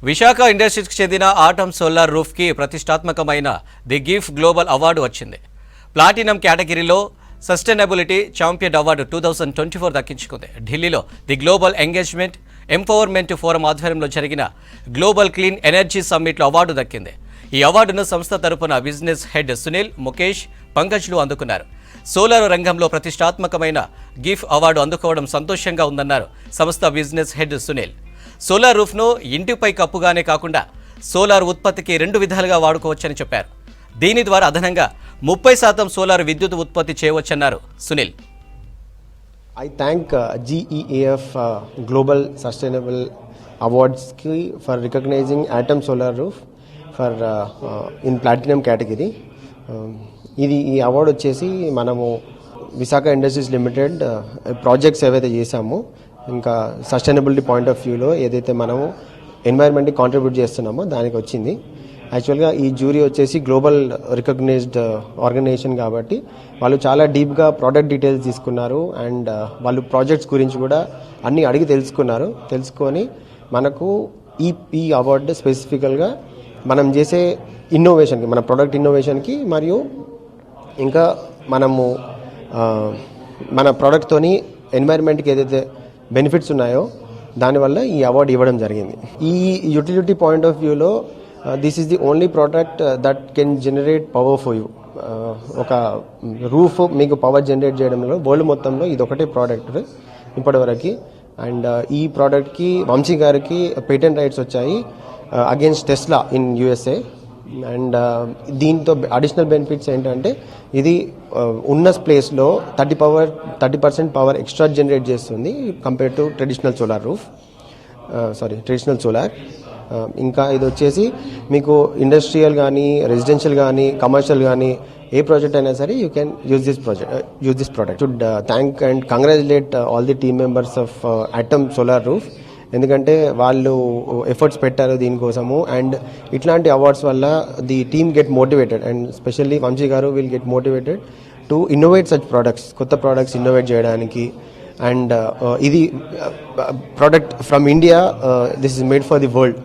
విశాఖ ఇండస్ట్రీస్కి చెందిన atom solar రూఫ్కి ప్రతిష్టాత్మకమైన the గిఫ్ global award వచ్చింది. ప్లాటినం కేటగిరీలో సస్టైనబిలిటీ ఛాంపియన్ అవార్డు 2024 దక్కించుకుంది. ఢిల్లీలో the global engagement empowerment forum ఆధ్వర్యంలో జరిగిన గ్లోబల్ క్లీన్ ఎనర్జీ సమ్మిట్లో అవార్డు దక్కింది. ఈ అవార్డును సంస్థ తరపున బిజినెస్ హెడ్ సునీల్, ముఖేష్, పంకజ్లు అందుకున్నారు. సోలార్ రంగంలో ప్రతిష్టాత్మకమైన గిఫ్ అవార్డు అందుకోవడం సంతోషంగా ఉందన్నారు సంస్థ బిజినెస్ హెడ్ సునీల్. సోలార్ రూఫ్ను ఇంటిపై కప్పుగానే కాకుండా సోలార్ ఉత్పత్తికి 2 విధాలుగా వాడుకోవచ్చని చెప్పారు. దీని ద్వారా అదనంగా 30% సోలార్ విద్యుత్ ఉత్పత్తి చేయవచ్చన్నారు Sunil. I thank GEAF Global Sustainable Awards for recognizing Atom Solar Roof for in Platinum category. ఈ అవార్డు వచ్చేసి మనము విశాఖ ఇండస్ట్రీస్ లిమిటెడ్ ప్రాజెక్ట్స్ ఏవైతే చేసామో ఇంకా సస్టైనబిలిటీ పాయింట్ ఆఫ్ వ్యూలో ఏదైతే మనము ఎన్వైర్న్మెంట్కి కాంట్రిబ్యూట్ చేస్తున్నామో దానికి వచ్చింది. యాక్చువల్గా ఈ జ్యూరీ వచ్చేసి గ్లోబల్ రికగ్నైజ్డ్ ఆర్గనైజేషన్ కాబట్టి వాళ్ళు చాలా డీప్గా ప్రోడక్ట్ డీటెయిల్స్ తీసుకున్నారు అండ్ వాళ్ళు ప్రాజెక్ట్స్ గురించి కూడా అన్నీ అడిగి తెలుసుకొని మనకు ఈ అవార్డు స్పెసిఫికల్గా మనం చేసే ఇన్నోవేషన్కి, మన ప్రోడక్ట్ ఇన్నోవేషన్కి మరియు ఇంకా మనము మన ప్రోడక్ట్తోని ఎన్వైర్న్మెంట్కి ఏదైతే బెనిఫిట్స్ ఉన్నాయో దానివల్ల ఈ అవార్డు ఇవ్వడం జరిగింది. ఈ యూటిలిటీ పాయింట్ ఆఫ్ వ్యూలో this is the only product that can generate power for you. ఒక రూఫ్ మీకు పవర్ జనరేట్ చేయడంలో వరల్డ్ మొత్తంలో ఇది ఒకటే ప్రోడక్ట్ ఇప్పటివరకు. అండ్ ఈ ప్రోడక్ట్కి వంశీ గారికి పేటెంట్ రైట్స్ వచ్చాయి against Tesla in USA. And దీంతో అడిషనల్ బెనిఫిట్స్ ఏంటంటే ఇది ఉన్న ప్లేస్లో 30% పవర్ ఎక్స్ట్రా జనరేట్ చేస్తుంది కంపేర్ టు ట్రెడిషనల్ సోలార్. ఇంకా ఇది వచ్చేసి మీకు ఇండస్ట్రియల్ కానీ, రెసిడెన్షియల్ కానీ, కమర్షియల్ కానీ ఏ ప్రాజెక్ట్ అయినా సరే you can use this product. Should thank and congratulate all the team members of Atom Solar Roof. ఎందుకంటే వాళ్ళు ఎఫర్ట్స్ పెట్టారు దీనికోసము. అండ్ ఇట్లాంటి అవార్డ్స్ వల్ల the team get motivated and specially Vamshi garu will get motivated to innovate such products, కొత్త products innovate చేయడానికి. And ఇది product from India, this is made for the world.